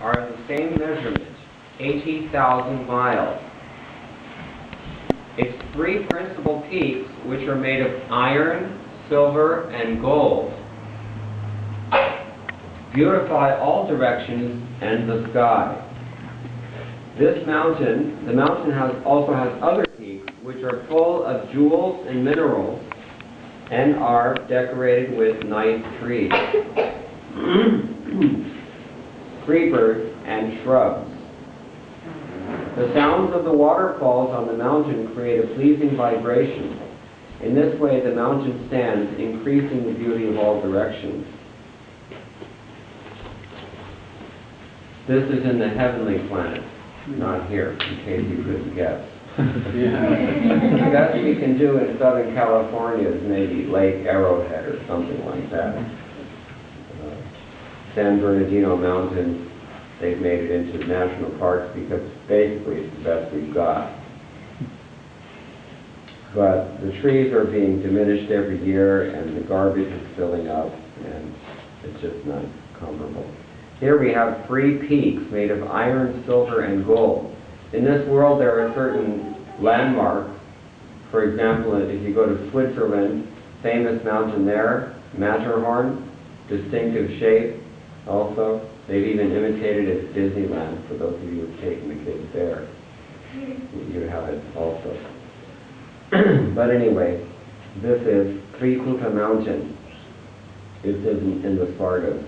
are of the same measurement, 80,000 miles. Its three principal peaks, which are made of iron, silver, and gold, beautify all directions and the sky. This mountain, the mountain also has other peaks, which are full of jewels and minerals, and are decorated with nice trees, creepers, and shrubs. The sounds of the waterfalls on the mountain create a pleasing vibration. In this way, the mountain stands, increasing the beauty of all directions. This is in the heavenly planet, not here, in case you couldn't guess. The best we can do in Southern California is maybe Lake Arrowhead or something like that. San Bernardino Mountains, they've made it into national parks because basically it's the best we've got. But the trees are being diminished every year and the garbage is filling up and it's just not comparable. Here we have three peaks made of iron, silver, and gold. In this world there are certain landmarks. For example, if you go to Switzerland, famous mountain there, Matterhorn, distinctive shape also. They've even imitated it at Disneyland. For those of you who've taken the kids there, you have it also. But anyway, this is Trikuta Mountain. This is in the Svargas.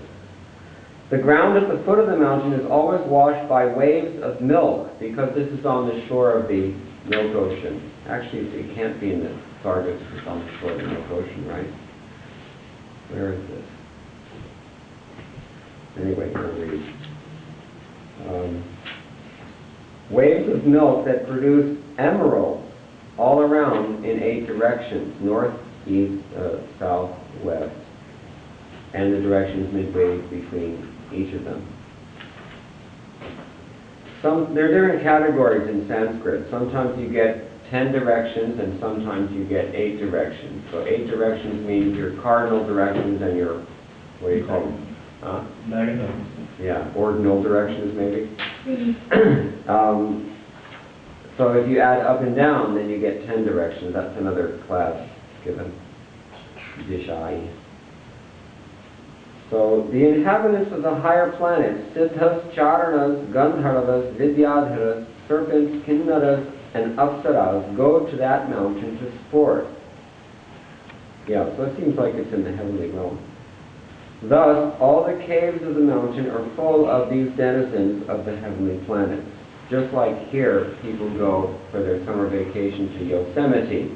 The ground at the foot of the mountain is always washed by waves of milk, because this is on the shore of the milk ocean. Actually, it can't be in the Svargas, it's on the shore of the milk ocean, right? Where is this? Anyway, we'll read. Waves of milk that produce emeralds all around in 8 directions, north, east, south, west, and the directions midway between each of them. There are different categories in Sanskrit. Sometimes you get 10 directions and sometimes you get 8 directions. So 8 directions means your cardinal directions and your, what do you call them? Yeah, ordinal directions maybe. So if you add up and down, then you get 10 directions. That's another class given. Dishai. So the inhabitants of the higher planets, Siddhas, Charanas, Gandharvas, Vidyadharas, serpents, Kinnaras, and Apsaras, go to that mountain to sport. Yeah, so it seems like it's in the heavenly realm. Thus, all the caves of the mountain are full of these denizens of the heavenly planets. Just like here, people go for their summer vacation to Yosemite.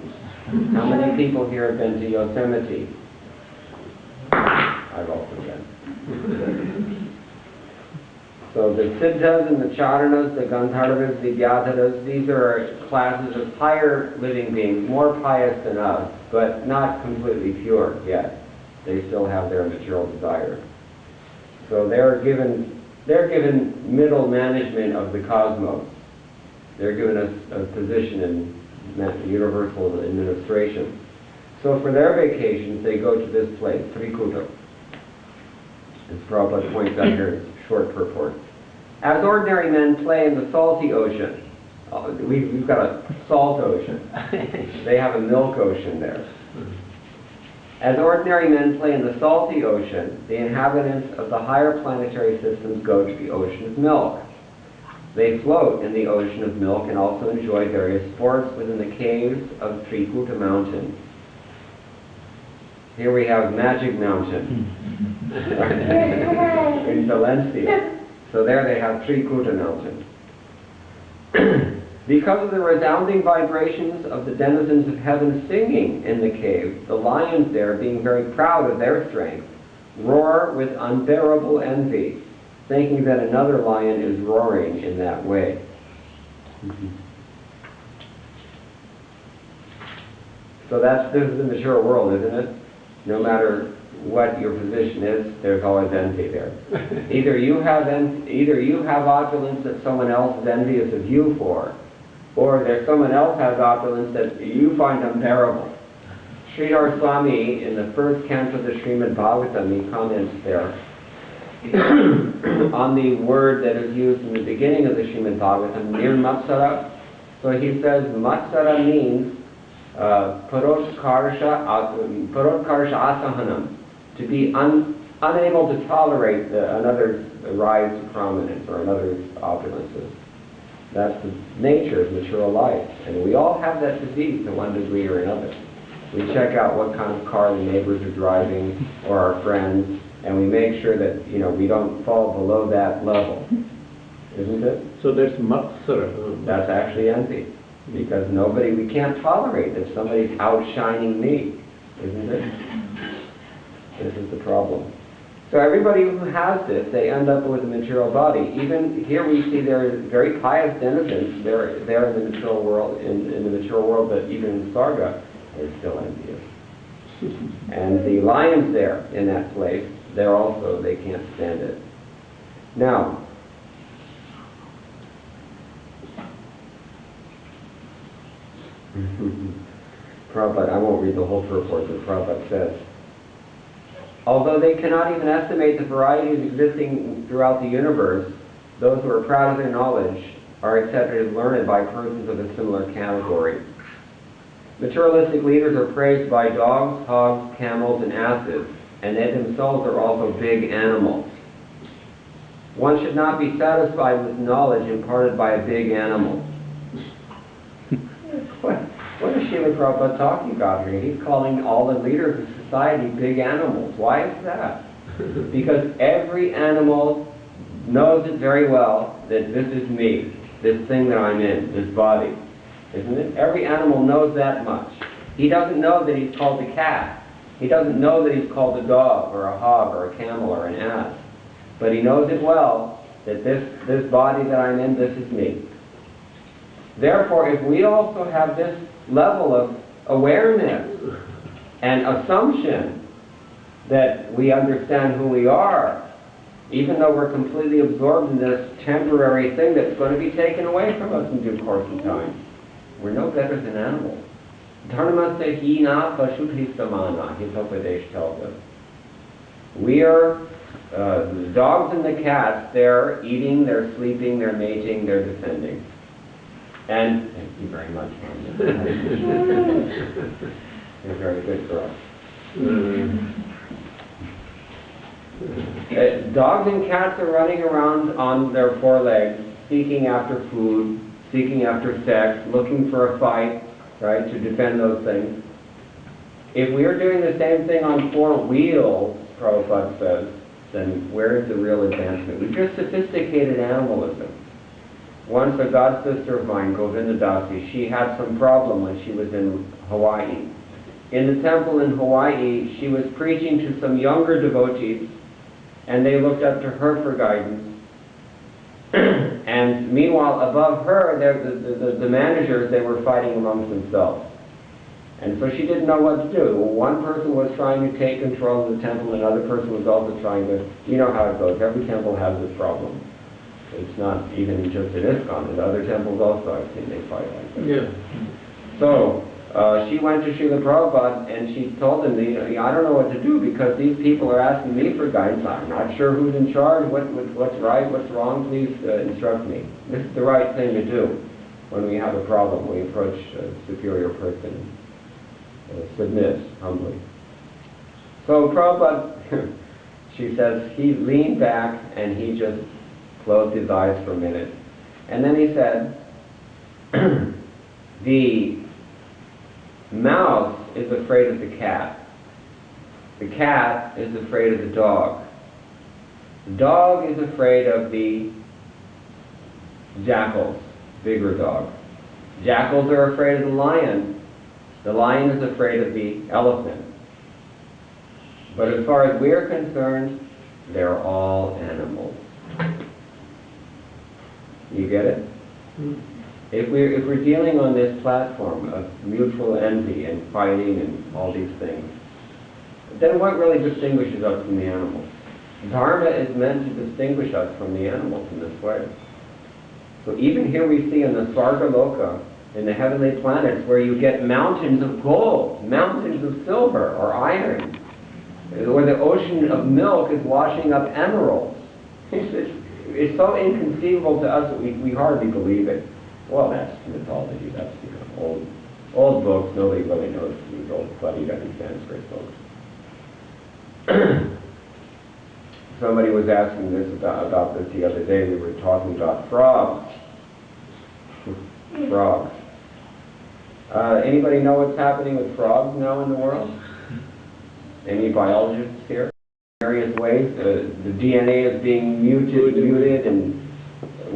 How many people here have been to Yosemite? I've also been. So the Siddhas and the Charanas, the Gandharvas, the Vidyadharas, these are classes of higher living beings, more pious than us, but not completely pure yet. They still have their material desires. So they're given middle management of the cosmos. They're given a position in universal administration. So for their vacations, they go to this place, Trikuta. As Prabhupada points out here in short purport. As ordinary men play in the salty ocean, we've got a salt ocean. They have a milk ocean there. As ordinary men play in the salty ocean, the inhabitants of the higher planetary systems go to the ocean of milk. They float in the ocean of milk and also enjoy various sports within the caves of Trikuta Mountain. Here we have Magic Mountain in Valencia. So there they have Trikuta Mountain. Because of the resounding vibrations of the denizens of heaven singing in the cave, the lions there, being very proud of their strength, roar with unbearable envy, thinking that another lion is roaring in that way. So this is the material world, isn't it? No matter what your position is, there's always envy there. Either you have opulence that someone else is envious of you for, or there's someone else has opulence that you find unbearable. Sridhar Swami, in the first canto of the Srimad-Bhagavatam, he comments there, on the word that is used in the beginning of the Srimad-Bhagavatam, nirmatsara. So he says matsara means parodkarsha asahanam, to be unable to tolerate another's rise to prominence or another's opulences. That's the nature of material life. And we all have that disease to one degree or another. We check out what kind of car the neighbors are driving or our friends, and we make sure that, you know, we don't fall below that level. Isn't it? So that's matsara. That's actually envy. Because we can't tolerate that somebody's outshining me. Isn't it? This is the problem. So everybody who has this, they end up with a material body. Even here we see there are very pious denizens. They're in the material world, in the material world, but even in Sarga, they're still envious. And the lions there in that place, they can't stand it. Now, Prabhupada, I won't read the whole purport, but Prabhupada says, although they cannot even estimate the varieties existing throughout the universe, those who are proud of their knowledge are accepted as learned by persons of a similar category. Materialistic leaders are praised by dogs, hogs, camels, and asses, and they themselves are also big animals. One should not be satisfied with knowledge imparted by a big animal. What is Srila Prabhupada talking about here? He's calling all the leaders of society big animals. Why is that? Because every animal knows it very well that this is me, this thing that I'm in, this body. Isn't it? Every animal knows that much. He doesn't know that he's called a cat. He doesn't know that he's called a dog or a hog or a camel or an ass. But he knows it well that this body that I'm in, this is me. Therefore, if we also have this level of awareness and assumption that we understand who we are, even though we're completely absorbed in this temporary thing that's going to be taken away from us in due course of time, we're no better than animals. Dharmasya hina pashuthistamana, his Upadesh tells us. We are the dogs and the cats. They're eating, they're sleeping, they're mating, they're defending. And thank you very much, Mom. You're a very good girl. Dogs and cats are running around on their four legs, seeking after food, seeking after sex, looking for a fight, right, to defend those things. If we are doing the same thing on four wheels, Prabhupada says, then where is the real advancement? We've just sophisticated animalism. Once a god sister of mine, Govinda Dasi, she had some problem when she was in Hawaii. In the temple in Hawaii, she was preaching to some younger devotees, and they looked up to her for guidance. And meanwhile, above her, the managers, they were fighting amongst themselves. And so she didn't know what to do. One person was trying to take control of the temple, and another person was also trying to, you know how it goes. Every temple has this problem. It's not even just in ISKCON. In other temples also I've seen they fight like that. Yeah. So she went to Srila Prabhupada and she told him, I don't know what to do because these people are asking me for guidance. I'm not sure who's in charge, what's right, what's wrong. Please instruct me. This is the right thing to do when we have a problem. We approach a superior person, submit humbly. So Prabhupada, she says, he leaned back and he just closed his eyes for a minute. And then he said, the mouse is afraid of the cat. The cat is afraid of the dog. The dog is afraid of the jackals, bigger dogs. Jackals are afraid of the lion. The lion is afraid of the elephant. But as far as we're concerned, they're all animals. You get it? If we're dealing on this platform of mutual envy and fighting and all these things, then what really distinguishes us from the animals? Dharma is meant to distinguish us from the animals in this way. So even here we see in the Svarga Loka, in the heavenly planets, where you get mountains of gold, mountains of silver or iron, where the ocean of milk is washing up emeralds. It's so inconceivable to us that we hardly believe it. Well, that's mythology. That's old books. Nobody really knows these old fuddy-duddy Sanskrit books. Somebody was asking this about this the other day. We were talking about frogs. Frogs. Anybody know what's happening with frogs now in the world? Any biologists here? Various ways. The DNA is being muted, and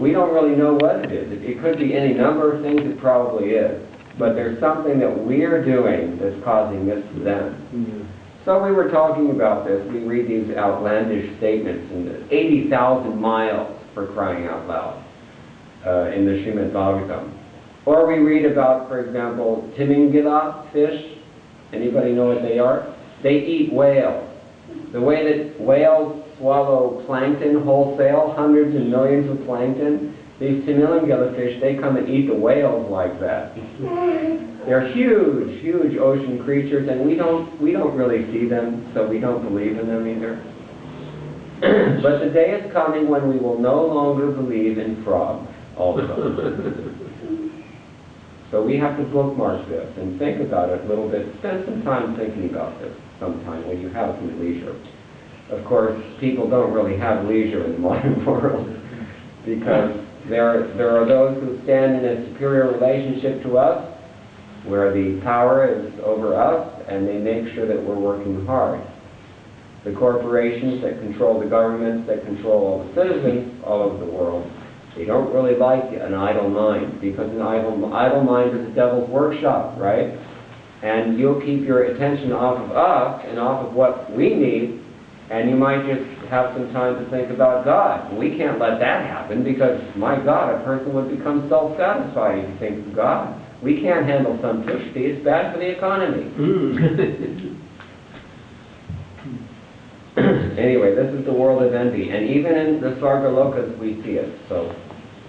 we don't really know what it is. It could be any number of things. It probably is. But there's something that we're doing that's causing this to them. Mm-hmm. So we were talking about this. We read these outlandish statements in the 80,000 miles, for crying out loud, in the Srimad-Bhagavatam. Or we read about, for example, Timingila fish. Anybody know what they are? They eat whales. The way that whales swallow plankton wholesale, hundreds and millions of plankton, these Timingila fish, they come and eat the whales like that. They're huge, huge ocean creatures, and we don't really see them, so we don't believe in them either. But the day is coming when we will no longer believe in frogs also. So we have to bookmark this and think about it a little bit. Spend some time thinking about this sometime when you have some leisure. Of course, people don't really have leisure in the modern world because there are those who stand in a superior relationship to us, where the power is over us, and they make sure that we're working hard. The corporations that control the governments, that control all the citizens all over the world, they don't really like an idle mind, because an idle mind is the devil's workshop, right? And you'll keep your attention off of us and off of what we need, and you might just have some time to think about God. We can't let that happen, because, my God, a person would become self-satisfied if he thinks of God. We can't handle santushti. It's bad for the economy. Anyway, this is the world of envy, and even in the Svargalokas we see it. So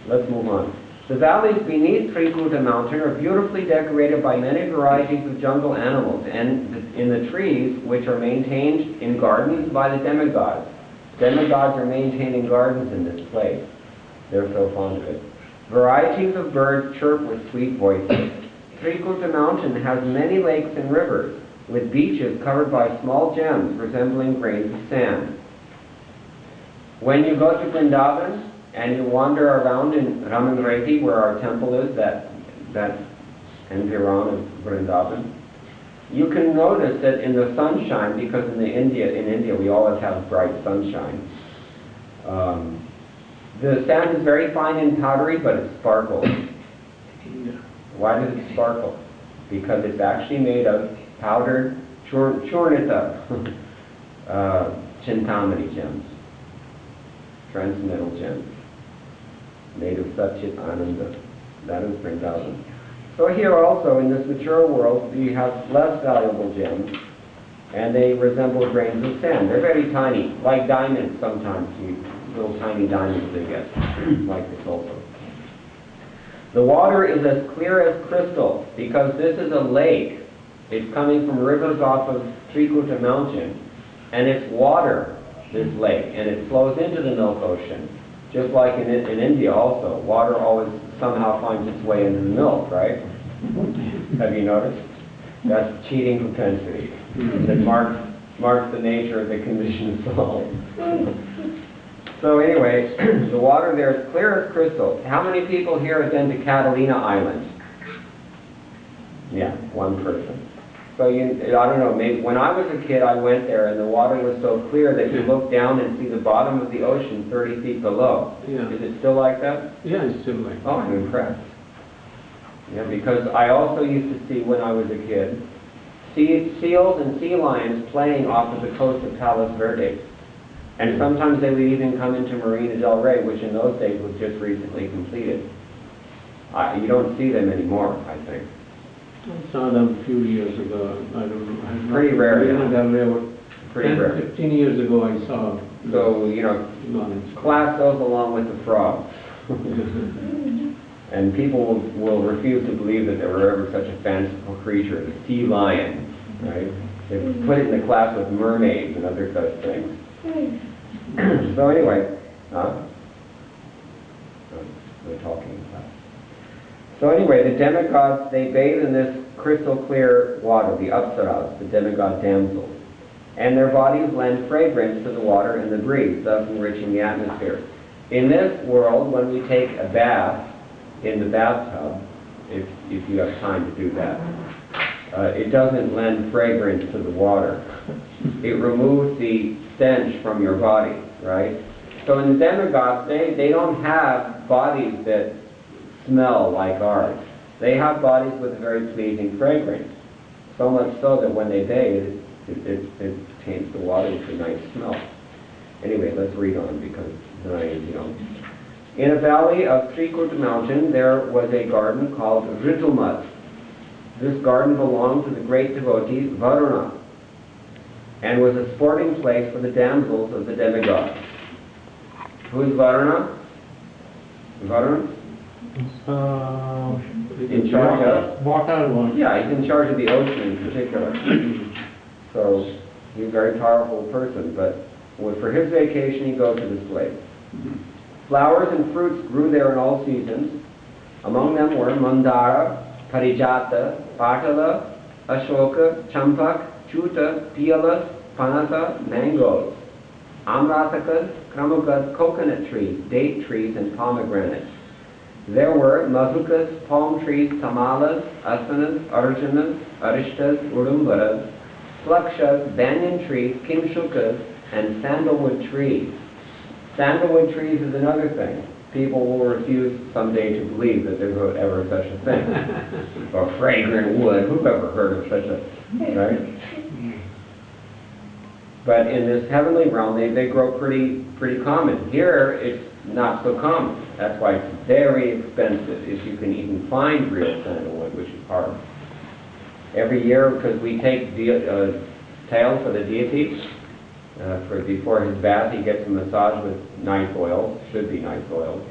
let's move on. The valleys beneath Trikuta mountain are beautifully decorated by many varieties of jungle animals, and in the trees, which are maintained in gardens by the demigods. Demigods are maintaining gardens in this place. They're so fond of it. Varieties of birds chirp with sweet voices. Trikuta mountain has many lakes and rivers, with beaches covered by small gems resembling grains of sand. When you go to Vrindavan and you wander around in Ramanreti, where our temple is, that environ of Vrindavan, you can notice that in the sunshine, because in India we always have bright sunshine, the sand is very fine and powdery, but it sparkles. Why does it sparkle? Because it's actually made of powdered churnita, chintamani gems, transcendental gems, made of Satchit Ananda. That is Vrindavan. So here also, in this mature world, we have less valuable gems, and they resemble grains of sand. They're very tiny, like diamonds sometimes. Little tiny diamonds they get, like this also. The water is as clear as crystal, because this is a lake. It's coming from rivers off of Trikuta mountain, and it's water, this lake, and it flows into the milk ocean. Just like in India also, water always somehow finds its way into the milk, right? Have you noticed? That's cheating propensity. That marks the nature of the conditioned soul. So anyway, the water there is clear as crystal. How many people here have been to Catalina Island? Yeah, one person. So I don't know, maybe when I was a kid I went there and the water was so clear that you look down and see the bottom of the ocean 30 feet below. Yeah. Is it still like that? Yeah, it's still like that. Oh, I'm impressed. Yeah, because I also used to see when I was a kid seals and sea lions playing off of the coast of Palos Verdes. And sometimes they would even come into Marina del Rey, which in those days was just recently completed. You don't see them anymore, I think. I saw them a few years ago. I don't know. Pretty rare now. Pretty 10, rare. 15 years ago I saw. So, class those along with the frogs. And people will refuse to believe that there were ever such a fanciful creature, the sea lion, right? They put it in the class with mermaids and other such things. So anyway, Huh? We're talking about. So anyway, the demigods, they bathe in this crystal clear water, the apsaras, the demigod damsels. And their bodies lend fragrance to the water and the breeze, thus enriching the atmosphere. In this world, when we take a bath in the bathtub, if you have time to do that, it doesn't lend fragrance to the water. It removes the stench from your body, right? So in the demigods, they don't have bodies that smell like ours. They have bodies with a very pleasing fragrance. So much so that when they bathe, it taints the water with a nice smell. Anyway, let's read on because in a valley of Srikut mountain, there was a garden called Ritumat. This garden belonged to the great devotee Varuna and was a sporting place for the damsels of the demigods. Who is Varuna? Varuna? In charge of? Water one. Yeah, he's in charge of the ocean in particular. So he's a very powerful person, but for his vacation he goes to this place. Flowers and fruits grew there in all seasons. Among them were Mandara, Parijata, Patala, Ashoka, Champak, Chuta, Pialas, Panasa, mangoes, Amratakas, Kramakas, coconut trees, date trees, and pomegranates. There were Mazukas, palm trees, Tamalas, Asanas, Arjunas, Arishtas, Urumbaras, Flakshas, banyan trees, Kimshukas, and sandalwood trees. Sandalwood trees is another thing. People will refuse someday to believe that there's ever such a thing. Or fragrant wood. Who's ever heard of such a, right? But in this heavenly realm, they grow pretty common. Here, it's not so common. That's why it's very expensive if you can even find real sandalwood, which is hard. Every year, because we take tails for the deity, before his bath, he gets a massage with nice oils, should be nice oils.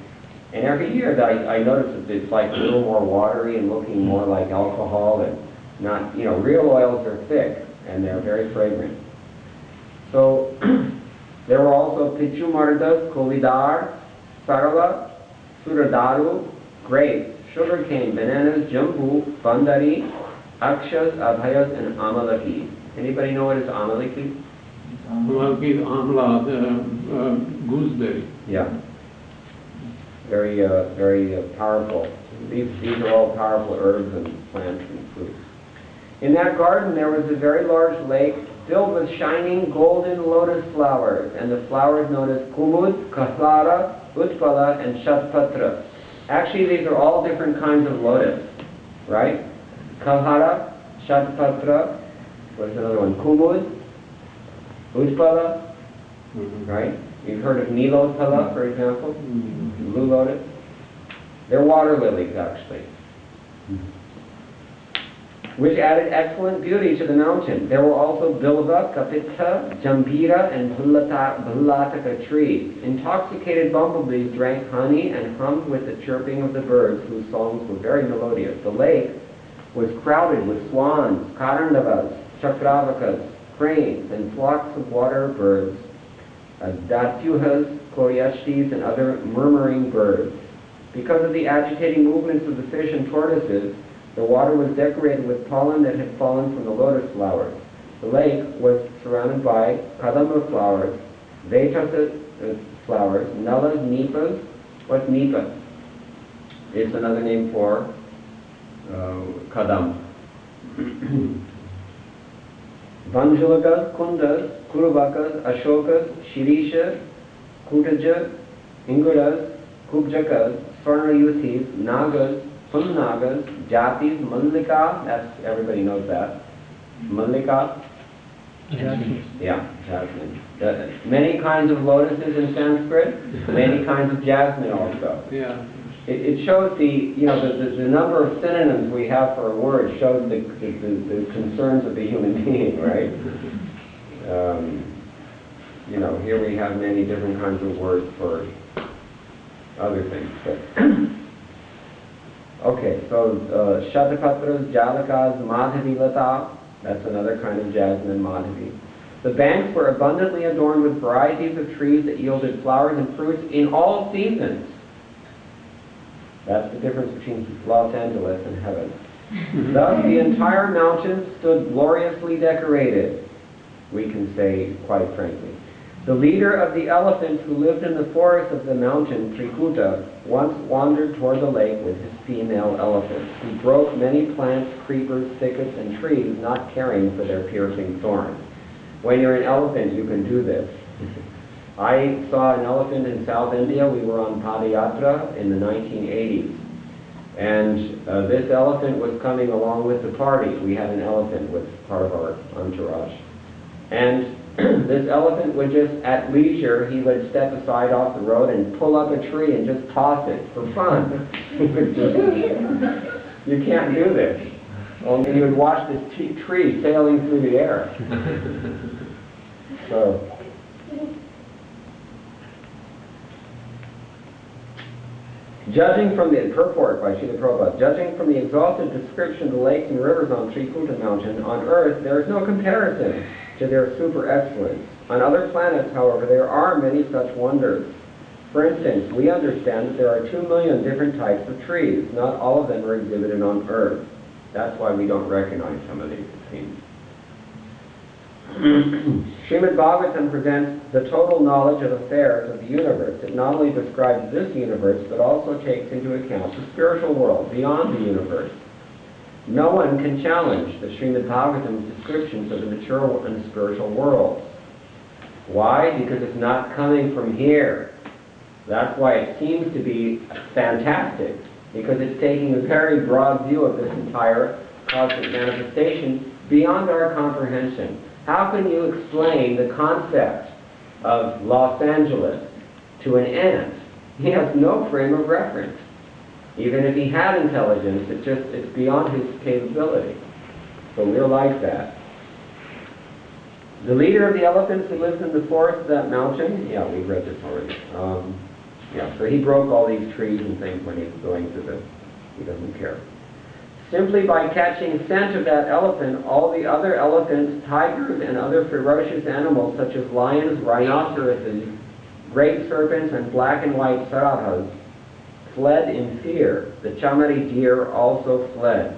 And every year, I notice that it's like a little more watery and looking more like alcohol, and not, real oils are thick and they're very fragrant. So there were also Pichu Mardas, Kolidar, Sarala, Suradaru, grapes, sugarcane, bananas, jambu, bandari, akshas, abhayas, and amalaki. Anybody know what is amalaki? Amalaki is amla, the gooseberry. Yeah. Very powerful. These are all powerful herbs and plants and fruits. In that garden there was a very large lake filled with shining golden lotus flowers, and the flowers known as Kumud, Kasara, Utpala, and Shatpatra. Actually, these are all different kinds of lotus, right? Kalhara, Shatpatra, what's another one? Kumud, Utpala, right? You've heard of Nilotpala, for example, blue lotus. They're water lilies, actually, which added excellent beauty to the mountain. There were also bilva, kapitha, jambira, and bhallataka trees. Intoxicated bumblebees drank honey and hummed with the chirping of the birds, whose songs were very melodious. The lake was crowded with swans, karandavas, chakravakas, cranes, and flocks of water birds, datyuhas, koryashtis, and other murmuring birds. Because of the agitating movements of the fish and tortoises, the water was decorated with pollen that had fallen from the lotus flowers. The lake was surrounded by kadamba flowers, vetasa flowers, nalas, nipas. What's nipa? It's another name for kadam. Vanjulakas, kundas, kurubakas, ashokas, shirisha, kutaja, inguras, kubjakas, swarnayuthis, nagas, Pulnagas, Jatis, Mallika, that's, everybody knows that. Mallika? Jasmine. Yeah, jasmine. Many kinds of lotuses in Sanskrit, many kinds of jasmine also. Yeah. It shows the number of synonyms we have for a word shows the concerns of the human being, right? Here we have many different kinds of words for other things. But okay, so Shatapatras, Jalakas, Madhavi Lata, that's another kind of jasmine, Madhavi. The banks were abundantly adorned with varieties of trees that yielded flowers and fruits in all seasons. That's the difference between Los Angeles and heaven. Thus, the entire mountain stood gloriously decorated, we can say quite frankly. The leader of the elephants who lived in the forest of the mountain, Trikuta, once wandered toward the lake with his female elephants. He broke many plants, creepers, thickets, and trees, not caring for their piercing thorns. When you're an elephant, you can do this. I saw an elephant in South India. We were on Padayatra in the 1980s. And this elephant was coming along with the party. We had an elephant with part of our entourage. And this elephant would just, at leisure, he would step aside off the road and pull up a tree and just toss it for fun. You can't do this. Only you would watch this tree sailing through the air. So, judging from the purport by Srila Prabhupada, judging from the exalted description of the lakes and rivers on Trikuta mountain, on earth there is no comparison to their super excellence. On other planets, however, there are many such wonders. For instance, we understand that there are 2 million different types of trees. Not all of them are exhibited on earth. That's why we don't recognize some of these, it seems. Srimad-Bhagavatam presents the total knowledge of affairs of the universe. It not only describes this universe, but also takes into account the spiritual world beyond the universe. No one can challenge the Srimad-Bhagavatam's descriptions of the material and spiritual worlds. Why? Because it's not coming from here. That's why it seems to be fantastic, because it's taking a very broad view of this entire cosmic manifestation beyond our comprehension. How can you explain the concept of Los Angeles to an ant? He has no frame of reference. Even if he had intelligence, it's beyond his capability. So we're like that. The leader of the elephants who lives in the forest of that mountain, yeah, we've read this already. So he broke all these trees and things when he was going through this. He doesn't care. Simply by catching scent of that elephant, all the other elephants, tigers, and other ferocious animals such as lions, rhinoceroses, great serpents, and black and white sarahas fled in fear. The chamari deer also fled.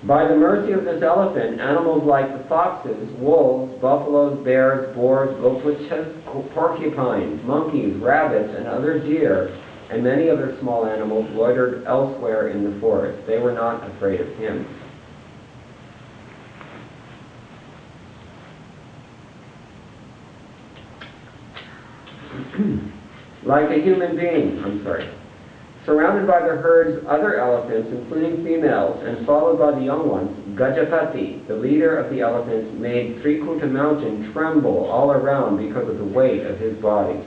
By the mercy of this elephant, animals like the foxes, wolves, buffaloes, bears, boars, gopuchas, porcupines, monkeys, rabbits, and other deer, and many other small animals loitered elsewhere in the forest. They were not afraid of him. Like a human being, surrounded by the herd's other elephants, including females, and followed by the young ones, Gajapati, the leader of the elephants, made Trikuta mountain tremble all around because of the weight of his body.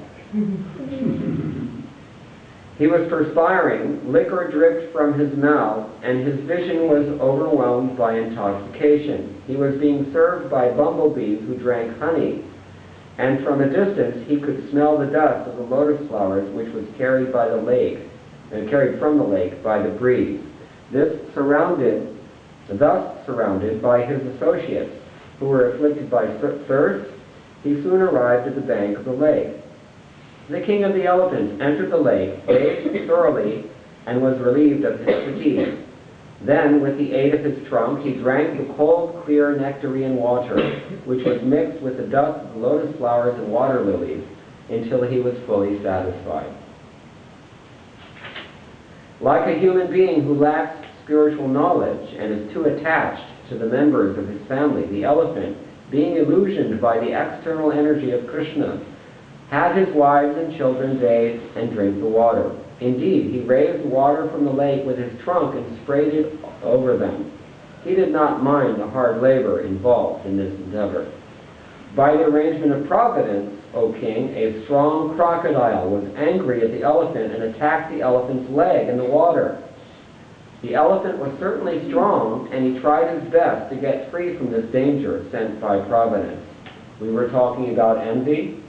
He was perspiring, liquor dripped from his mouth, and his vision was overwhelmed by intoxication. He was being served by bumblebees who drank honey, and from a distance he could smell the dust of the lotus flowers which was carried by the lake, and carried from the lake by the breeze. Thus surrounded by his associates, who were afflicted by thirst, he soon arrived at the bank of the lake. The king of the elephants entered the lake, bathed thoroughly, and was relieved of his fatigue. Then, with the aid of his trunk, he drank the cold, clear nectarean water, which was mixed with the dust of lotus flowers and water lilies, until he was fully satisfied. Like a human being who lacks spiritual knowledge and is too attached to the members of his family, the elephant, being illusioned by the external energy of Krishna, had his wives and children bathe and drink the water. Indeed, he raised water from the lake with his trunk and sprayed it over them. He did not mind the hard labor involved in this endeavor. By the arrangement of providence, O king, a strong crocodile was angry at the elephant and attacked the elephant's leg in the water. The elephant was certainly strong, and he tried his best to get free from this danger sent by providence. We were talking about envy.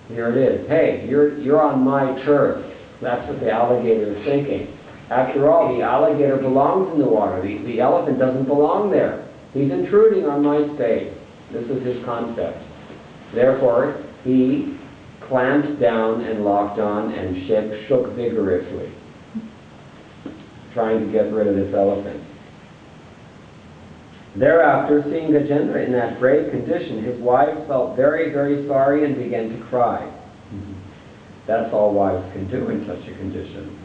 Here it is. Hey, you're on my turf. That's what the alligator is thinking. After all, the alligator belongs in the water. The elephant doesn't belong there. He's intruding on my space. This was his concept. Therefore, he clamped down and locked on and shook vigorously, trying to get rid of this elephant. Thereafter, seeing Gajendra in that grave condition, his wives felt very, very sorry and began to cry. That's all wives can do in such a condition.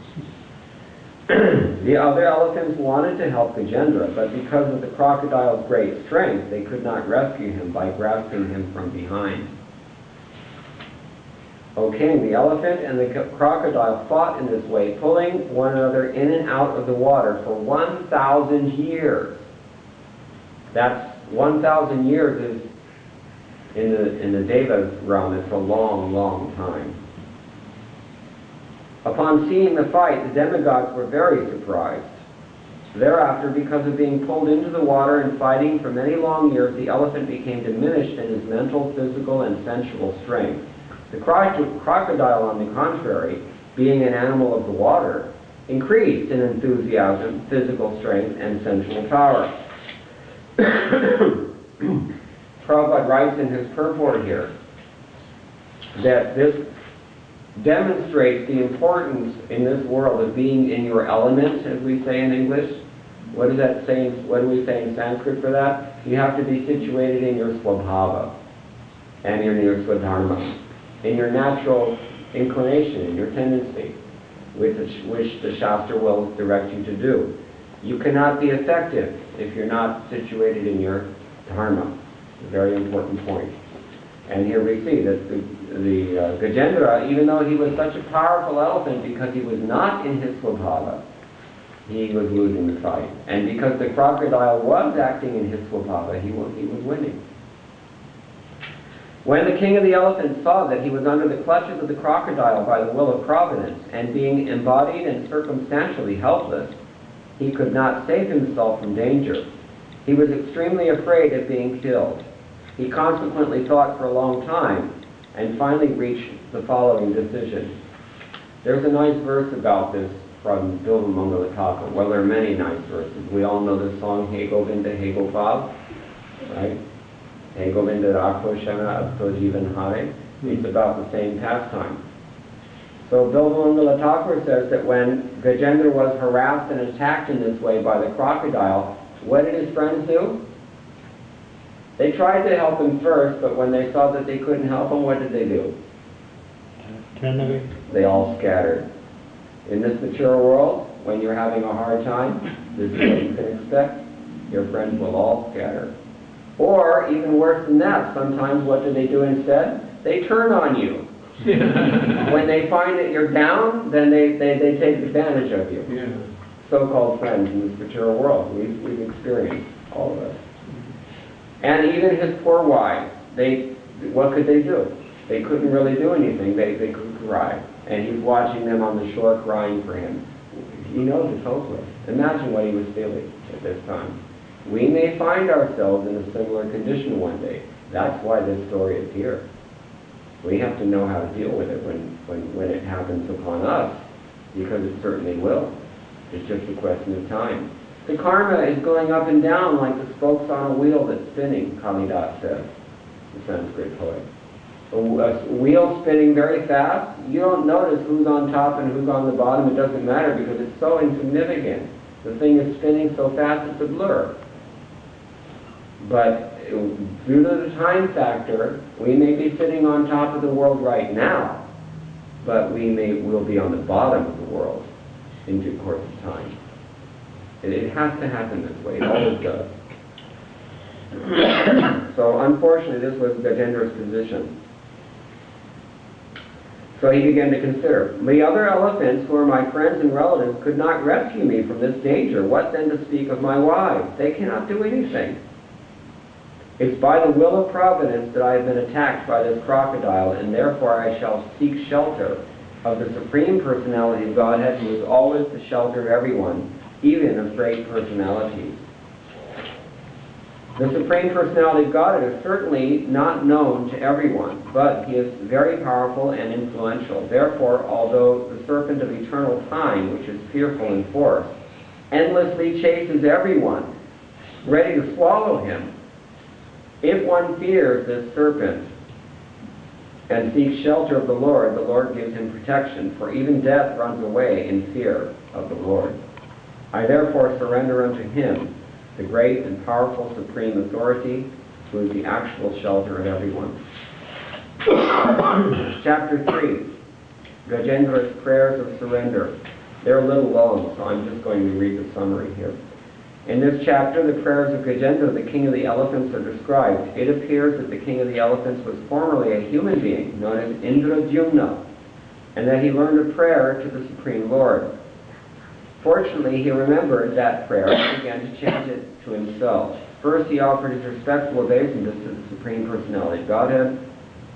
The other elephants wanted to help Gajendra, but because of the crocodile's great strength, they could not rescue him by grasping him from behind. O king, the elephant and the crocodile fought in this way, pulling one another in and out of the water for 1,000 years. That's 1,000 years is in the Deva's realm. It's a long, long time. Upon seeing the fight, the demigods were very surprised. Thereafter, because of being pulled into the water and fighting for many long years, the elephant became diminished in his mental, physical, and sensual strength. The crocodile, on the contrary, being an animal of the water, increased in enthusiasm, physical strength, and sensual power. Prabhupada writes in his purport here that this demonstrates the importance in this world of being in your element, as we say in English. What does that say? What do we say in Sanskrit for that? You have to be situated in your swabhava and in your swadharma, in your natural inclination, in your tendency, which the Shastra will direct you to do. You cannot be effective if you're not situated in your dharma. It's a very important point. And here we see that the Gajendra, even though he was such a powerful elephant, because he was not in his swabhava, he was losing the fight. And because the crocodile was acting in his swabhava, he was winning. When the king of the elephants saw that he was under the clutches of the crocodile by the will of providence, and being embodied and circumstantially helpless, he could not save himself from danger. He was extremely afraid of being killed. He consequently thought for a long time, and finally reached the following decision. There's a nice verse about this from Bilva Mangalataka. Well, there are many nice verses. We all know the song, He Govinda, He Gopal, right? He Govinda Rakho Shana Abto Jivan Hare. It's about the same pastime. So Bilva Mangalataka says that when Gajendra was harassed and attacked in this way by the crocodile, what did his friends do? They tried to help him first, but when they saw that they couldn't help him, what did they do? Turn away. They all scattered. In this mature world, when you're having a hard time, this is what you can expect. Your friends will all scatter. Or, even worse than that, sometimes what do they do instead? They turn on you. When they find that you're down, then they take advantage of you. Yeah. So-called friends in this mature world. We've experienced all of us. And even his poor wives, what could they do? They couldn't really do anything. They could cry. And he's watching them on the shore crying for him. He knows it's hopeless. Imagine what he was feeling at this time. We may find ourselves in a similar condition one day. That's why this story is here. We have to know how to deal with it when it happens upon us, because it certainly will. It's just a question of time. The karma is going up and down like the spokes on a wheel that's spinning, Kalidas says, the Sanskrit poet. A wheel spinning very fast, you don't notice who's on top and who's on the bottom. It doesn't matter because it's so insignificant. The thing is spinning so fast it's a blur. But due to the time factor, we may be sitting on top of the world right now, but we'll be on the bottom of the world in due course of time. It has to happen this way. It always does. So unfortunately, this was Gajendra's position. So he began to consider, the other elephants, who are my friends and relatives, could not rescue me from this danger. What then to speak of my wives? They cannot do anything. It's by the will of providence that I have been attacked by this crocodile, and therefore I shall seek shelter of the Supreme Personality of Godhead, who is always the shelter of everyone, even of great personalities. The Supreme Personality of Godhead is certainly not known to everyone, but he is very powerful and influential. Therefore, although the serpent of eternal time, which is fearful in force, endlessly chases everyone, ready to swallow him, If one fears this serpent and seeks shelter of the Lord gives him protection, for even death runs away in fear of the Lord. I therefore surrender unto him, the great and powerful supreme authority, who is the actual shelter of everyone. Chapter 3, Gajendra's prayers of surrender. They're a little long, so I'm just going to read the summary here. In this chapter, the prayers of Gajendra, the king of the elephants, are described. It appears that the king of the elephants was formerly a human being known as Indradyumna, and that he learned a prayer to the Supreme Lord. Fortunately, he remembered that prayer and began to chant it to himself. First, he offered his respectful obeisance to the Supreme Personality of Godhead,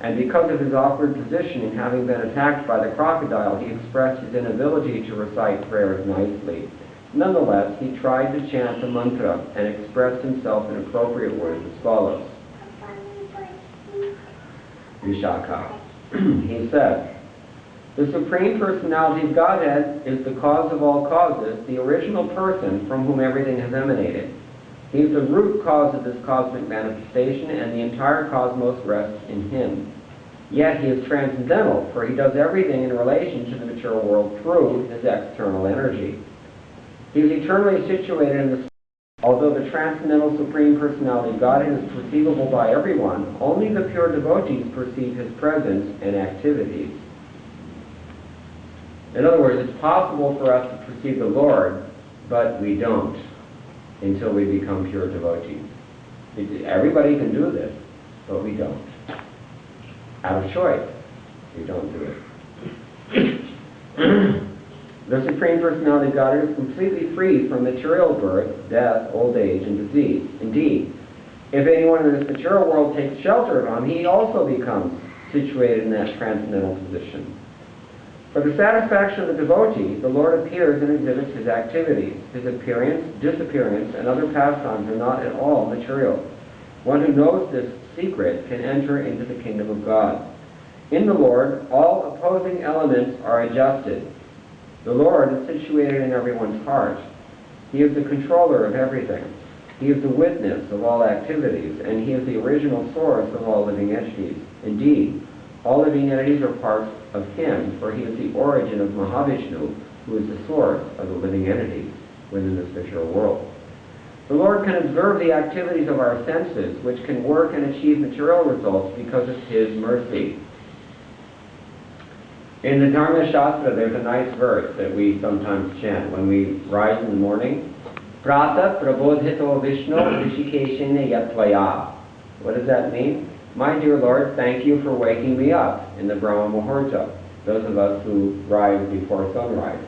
and because of his awkward position in having been attacked by the crocodile, he expressed his inability to recite prayers nicely. Nonetheless, he tried to chant the mantra and expressed himself in appropriate words as follows. Vishaka. He said, "The Supreme Personality of Godhead is the cause of all causes, the original person from whom everything has emanated. He is the root cause of this cosmic manifestation, and the entire cosmos rests in him. Yet he is transcendental, for he does everything in relation to the material world through his external energy. He is eternally situated in the sky. Although the transcendental Supreme Personality of Godhead is perceivable by everyone, only the pure devotees perceive his presence and activities." In other words, it's possible for us to perceive the Lord, but we don't until we become pure devotees. Everybody can do this, but we don't. Out of choice, we don't do it. The Supreme Personality of Godhead is completely free from material birth, death, old age, and disease. Indeed, if anyone in this material world takes shelter of him, he also becomes situated in that transcendental position. For the satisfaction of the devotee, the Lord appears and exhibits his activities. His appearance, disappearance, and other pastimes are not at all material. One who knows this secret can enter into the kingdom of God. In the Lord, all opposing elements are adjusted. The Lord is situated in everyone's heart. He is the controller of everything. He is the witness of all activities, and he is the original source of all living entities. Indeed, all living entities are parts of him, for he is the origin of Mahavishnu, who is the source of the living entities within this material world. The Lord can observe the activities of our senses, which can work and achieve material results because of his mercy. In the Dharma Shastra, there's a nice verse that we sometimes chant when we rise in the morning. Prata prabodhito Vishnu rishikeshene yatvaya. What does that mean? My dear Lord, thank you for waking me up in the Brahma Muhurta, those of us who rise before sunrise.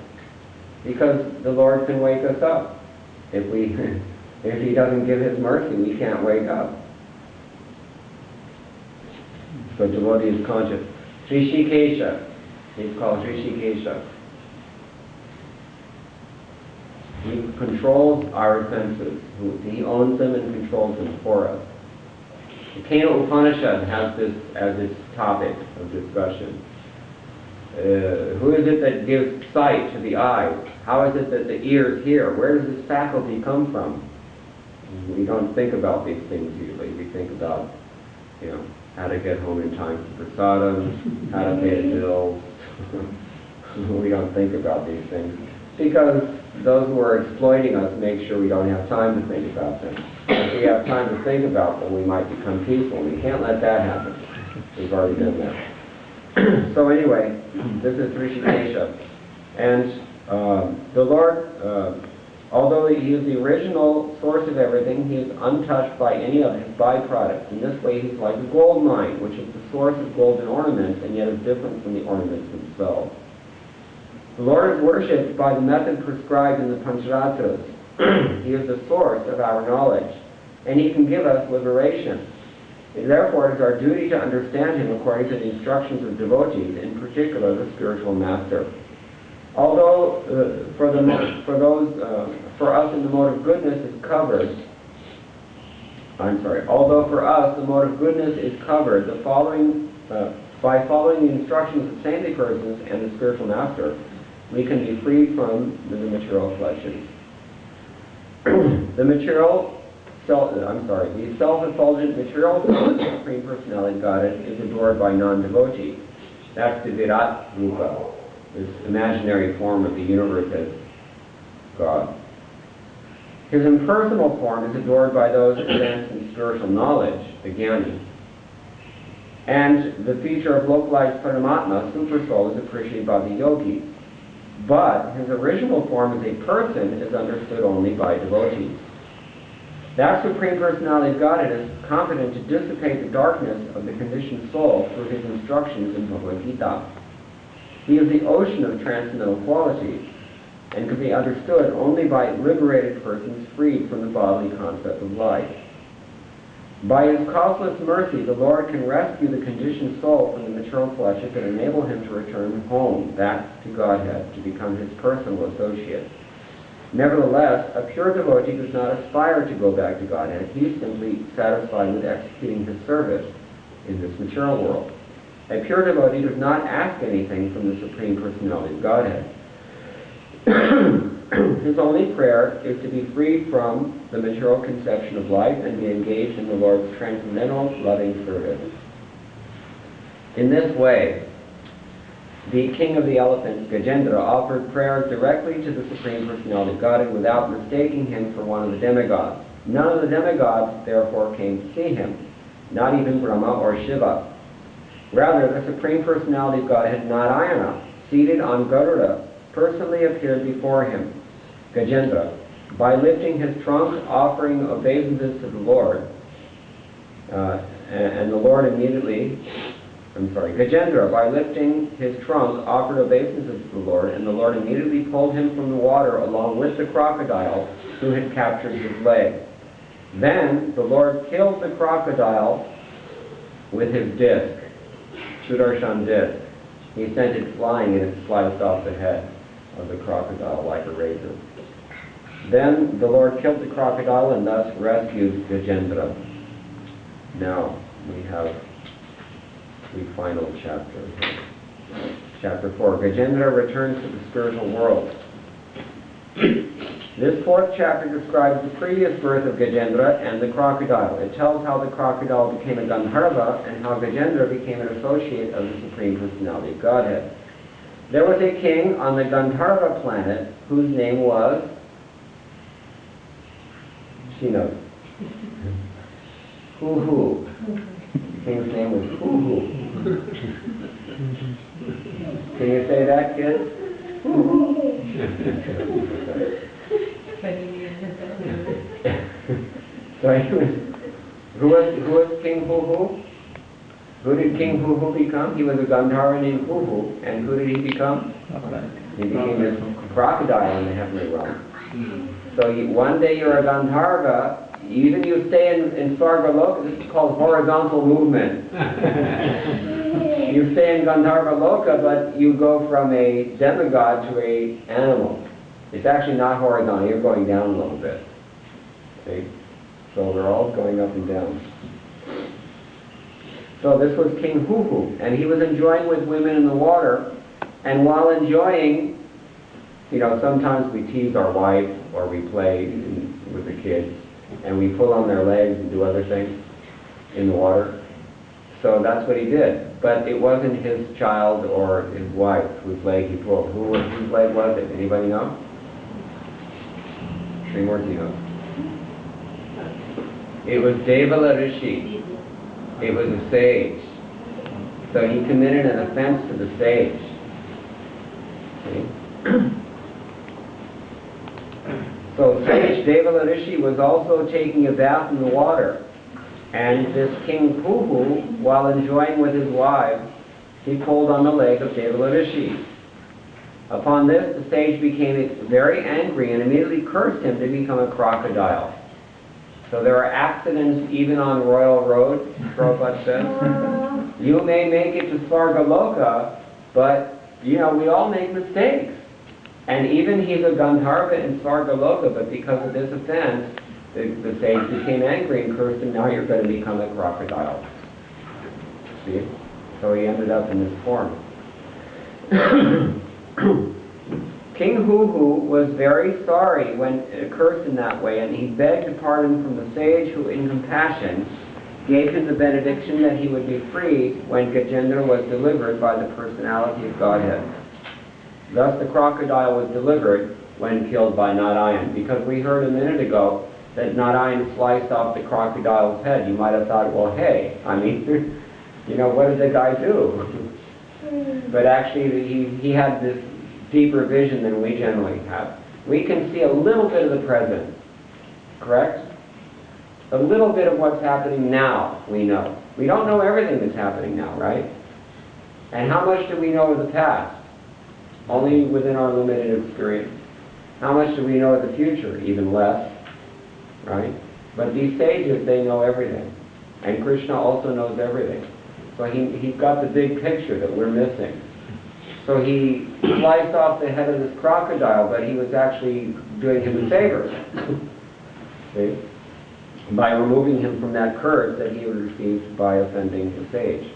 Because the Lord can wake us up. If he doesn't give his mercy, we can't wake up. So devotee is conscious. Rishikesha. He's called Rishikesha. He controls our senses. He owns them and controls them for us. The Kena Upanishad has this as its topic of discussion. Who is it that gives sight to the eyes? How is it that the ears hear? Where does this faculty come from? We don't think about these things usually. We think about, how to get home in time for prasadam, how to pay the bills. We don't think about these things because those who are exploiting us make sure we don't have time to think about them. If we have time to think about them, we might become peaceful. We can't let that happen. We've already done that. So anyway, this is Rishikesha. And the Lord, although he is the original source of everything, he is untouched by any of his byproducts. In this way, he's like a gold mine, which is the source of golden ornaments, and yet is different from the ornaments themselves. The Lord is worshipped by the method prescribed in the Pancharatras. He is the source of our knowledge, and he can give us liberation. Therefore, it is our duty to understand him according to the instructions of devotees, in particular the spiritual master. Although for us in the mode of goodness is covered, although for us the mode of goodness is covered, by following the instructions of saintly persons and the spiritual master, we can be freed from the material flesh. The material the self-effulgent material form of the Supreme Personality Godhead is adored by non-devotees. That's the Virat Rupa, this imaginary form of the universe as God. His impersonal form is adored by those advanced in spiritual knowledge, the Jnani. And the feature of localized Paramatma, Supersoul, is appreciated by the yogis. But his original form as a person is understood only by devotees. That Supreme Personality of Godhead is competent to dissipate the darkness of the conditioned soul through his instructions in Bhagavad-gita. He is the ocean of transcendental qualities and can be understood only by liberated persons freed from the bodily concept of life. By his causeless mercy, the Lord can rescue the conditioned soul from the material flesh and enable him to return home, back to Godhead, to become his personal associate. Nevertheless, a pure devotee does not aspire to go back to Godhead. He is simply satisfied with executing his service in this material world. A pure devotee does not ask anything from the Supreme Personality of Godhead. His only prayer is to be freed from the material conception of life and be engaged in the Lord's transcendental loving service. In this way, the king of the elephants, Gajendra, offered prayers directly to the Supreme Personality of Godhead without mistaking him for one of the demigods. None of the demigods, therefore, came to see him, not even Brahma or Shiva. Rather, the Supreme Personality of Godhead, Narayana, seated on Garuda, personally appeared before him, Gajendra, by lifting his trunk, offering obeisances to the Lord, and the Lord immediately, Gajendra, by lifting his trunk, offered obeisances to the Lord, and the Lord immediately pulled him from the water along with the crocodile who had captured his leg. Then the Lord killed the crocodile with his disc, Sudarshan disc. He sent it flying and it sliced off the head of the crocodile like a razor. Then the Lord killed the crocodile and thus rescued Gajendra. Now we have the final chapter. Chapter 4. Gajendra returns to the spiritual world. This fourth chapter describes the previous birth of Gajendra and the crocodile. It tells how the crocodile became a Gandharva and how Gajendra became an associate of the Supreme Personality of Godhead. There was a king on the Gandharva planet whose name was... She knows. Hoo-hoo. The king's name was Hoo-hoo. Can you say that, kids? So who was King Hoo-hoo? Who did King Hoo-hoo become? He was a Gandharva named Hoo-hoo. And who did he become? He became this crocodile in the heavenly realm. So one day you're a Gandharva, even you stay in Svargaloka, this is called horizontal movement. You stay in Gandharva Loka, but you go from a demigod to a animal. It's actually not horizontal, you're going down a little bit. See? So they're all going up and down. So this was King Hoo-hoo, and he was enjoying with women in the water, and while enjoying, you know, sometimes we tease our wife, or we play with the kids, and we pull on their legs and do other things in the water. So that's what he did. But it wasn't his child or his wife whose leg he pulled. Whose leg was it? Anybody know? Srimurti knows. It was Devala Rishi. It was a sage. So he committed an offense to the sage. See? So sage Devala Rishi was also taking a bath in the water. And this King Hoo-hoo, while enjoying with his wives, he pulled on the leg of Devala Rishi. Upon this, the sage became very angry and immediately cursed him to become a crocodile. So there are accidents even on royal roads, Prabhupada says. You may make it to Svargaloka, but, you know, we all make mistakes. And even he's a Gandharva in Svargaloka, but because of this offense, the sage became angry and cursed him, now you're going to become a crocodile. See? So he ended up in this form. King Huhu was very sorry when cursed in that way, and he begged pardon from the sage who, in compassion, gave him the benediction that he would be freed when Gajendra was delivered by the personality of Godhead. Thus the crocodile was delivered when killed by Narayan, because we heard a minute ago that Narayan sliced off the crocodile's head. You might have thought, well, hey, I mean, you know, what did the guy do? But actually, he had this deeper vision than we generally have. We can see a little bit of the present, correct? A little bit of what's happening now, we know. We don't know everything that's happening now, right? And how much do we know of the past? Only within our limited experience. How much do we know of the future? Even less, right? But these sages, they know everything. And Krishna also knows everything. So he's got the big picture that we're missing. So he sliced off the head of this crocodile, but he was actually doing him a favor. See? By removing him from that curse that he had received by offending the sage.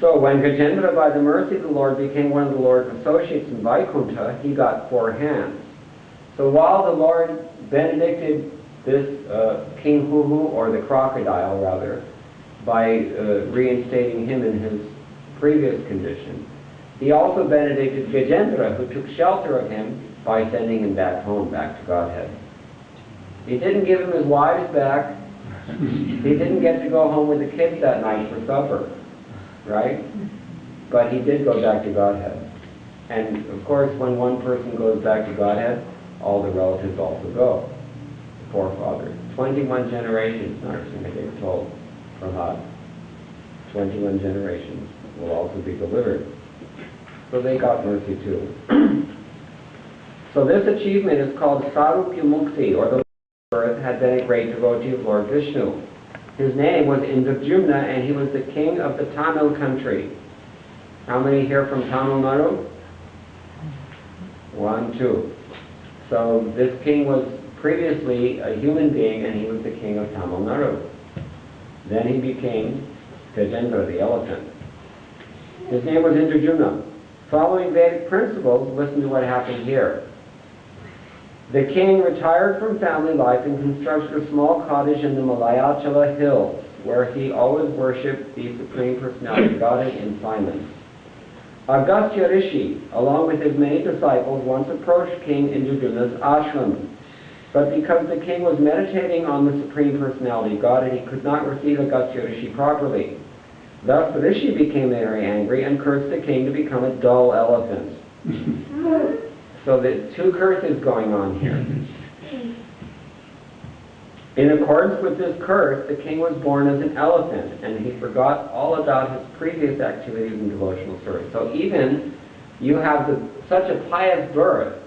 So when Gajendra, by the mercy of the Lord, became one of the Lord's associates in Vaikuntha, he got 4 hands. So while the Lord benedicted this King Huhu, or the crocodile rather, by reinstating him in his previous condition, he also benedicted Gajendra, who took shelter of him, by sending him back home, back to Godhead. He didn't give him his wives back. He didn't get to go home with the kids that night for supper, right? But he did go back to Godhead. And of course, when one person goes back to Godhead, all the relatives also go. The forefathers. 21 generations, Narsimha told Prahlad. 21 generations will also be delivered. So they got mercy too. So this achievement is called Sarupya Mukti, or the birth had been a great devotee of Lord Vishnu. His name was Indradyumna, and he was the king of the Tamil country. How many here from Tamil Nadu? 1, 2. So this king was previously a human being, and he was the king of Tamil Nadu. Then he became Gajendra, the elephant. His name was Indradyumna. Following Vedic principles, listen to what happened here. The king retired from family life and constructed a small cottage in the Malayachala hills, where he always worshipped the Supreme Personality of Godhead in silence. Agastya Rishi, along with his many disciples, once approached King Indradyumna's ashram. But because the king was meditating on the Supreme Personality of Godhead, he could not receive Agastya Rishi properly. Thus the Rishi became very angry and cursed the king to become a dull elephant. So there's 2 curses going on here. In accordance with this curse, the king was born as an elephant, and he forgot all about his previous activities in devotional service. So even you have such a pious birth,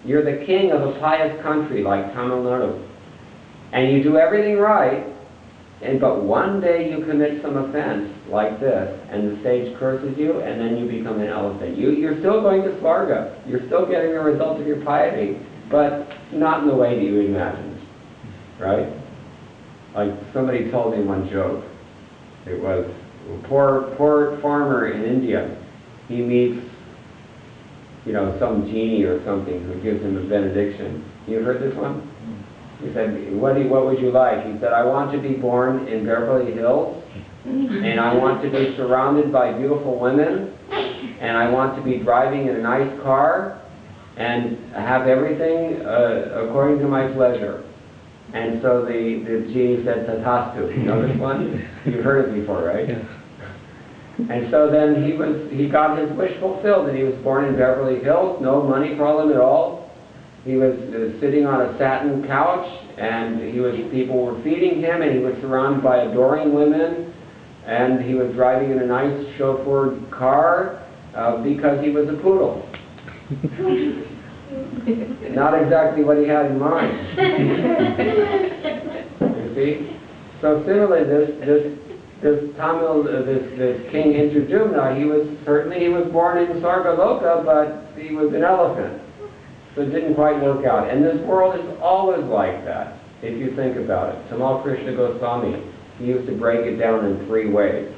you're the king of a pious country like Tamil Nadu, and you do everything right, but one day you commit some offense like this, and the sage curses you, and then you become an elephant. You're still going to Svarga. You're still getting the result of your piety, but not in the way that you imagined, right? Like somebody told me one joke. It was a poor farmer in India. He meets, some genie or something who gives him a benediction. You heard this one? He said, what would you like? He said, I want to be born in Beverly Hills, and I want to be surrounded by beautiful women, and I want to be driving in a nice car, and have everything according to my pleasure. And so the genie said, Tathastu. You know this one? You've heard it before, right? Yeah. And so then he got his wish fulfilled, and he was born in Beverly Hills, no money problem at all. He was sitting on a satin couch, and people were feeding him, and he was surrounded by adoring women, and he was driving in a nice chauffeured car because he was a poodle. Not exactly what he had in mind. You see? So similarly, this King Indradyumna, he was born in Sargaloka, but he was an elephant. So it didn't quite work out. And this world is always like that, if you think about it. Tamal Krishna Goswami, he used to break it down in 3 ways.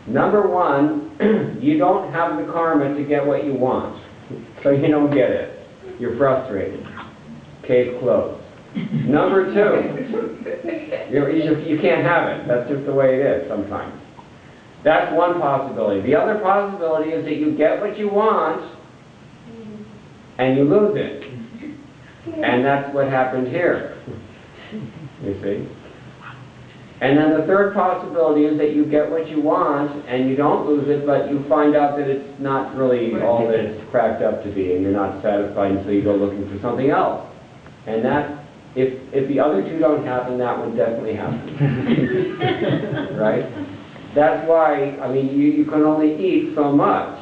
Number 1, you don't have the karma to get what you want. So you don't get it. You're frustrated. Case closed. Number two, you can't have it. That's just the way it is sometimes. That's one possibility. The other possibility is that you get what you want and you lose it. And that's what happened here. You see? And then the third possibility is that you get what you want and you don't lose it, but you find out that it's not really all that it's cracked up to be, and you're not satisfied, and so you go looking for something else. And that, if the other two don't happen, that would definitely happen. Right? That's why, I mean, you can only eat so much.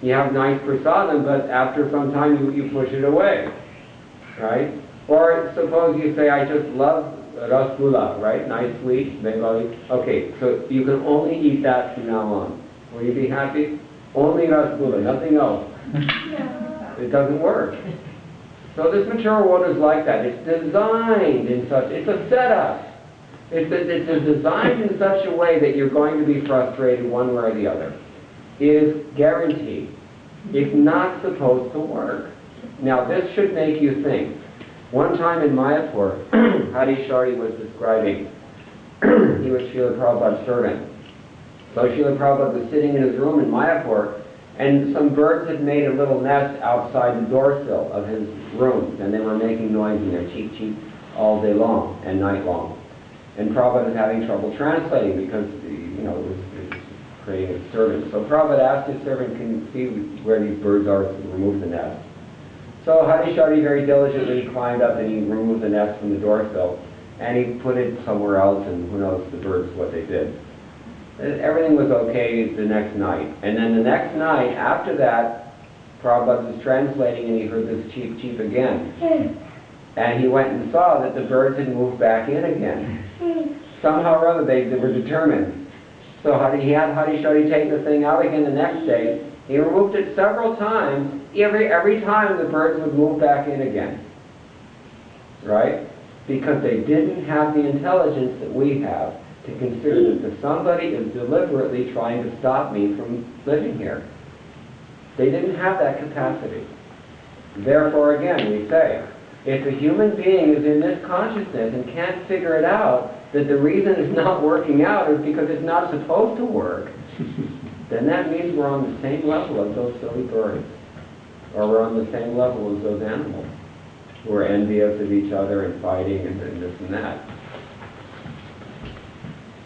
You have nice prasadam, but after some time you push it away. Right? Or suppose you say, I just love rasgulla, right? Nice sweet, Bengali. Okay, so you can only eat that from now on. Will you be happy? Only rasgulla, nothing else. It doesn't work. So this material world is like that. It's designed in such, it's a setup. It's designed in such a way that you're going to be frustrated one way or the other. It is guaranteed. It's not supposed to work. Now this should make you think. One time in Mayapur, Hadi Shari was describing, he was Srila Prabhupada's servant. So Srila Prabhupada was sitting in his room in Mayapur, and some birds had made a little nest outside the door sill of his room, and they were making noise in there, cheep cheep, all day long and night long. And Prabhupada was having trouble translating because, it was creating a disturbance. So Prabhupada asked his servant, can you see where these birds are to remove the nest? So Hadi Shari very diligently climbed up and he removed the nest from the door sill, and he put it somewhere else, and who knows the birds what they did. Everything was okay the next night. And then the next night, after that, Prabhupada was translating and he heard this cheep cheep again. And he went and saw that the birds had moved back in again. Somehow or other they were determined. So he had Hadi Shari take the thing out again the next day. He removed it several times. Every time the birds would move back in again. Right? Because they didn't have the intelligence that we have to consider that somebody is deliberately trying to stop me from living here. They didn't have that capacity. Therefore, again, we say, if a human being is in this consciousness and can't figure it out, that the reason it's not working out is because it's not supposed to work, then that means we're on the same level as those silly birds. Or we're on the same level as those animals who are envious of each other and fighting and this and that.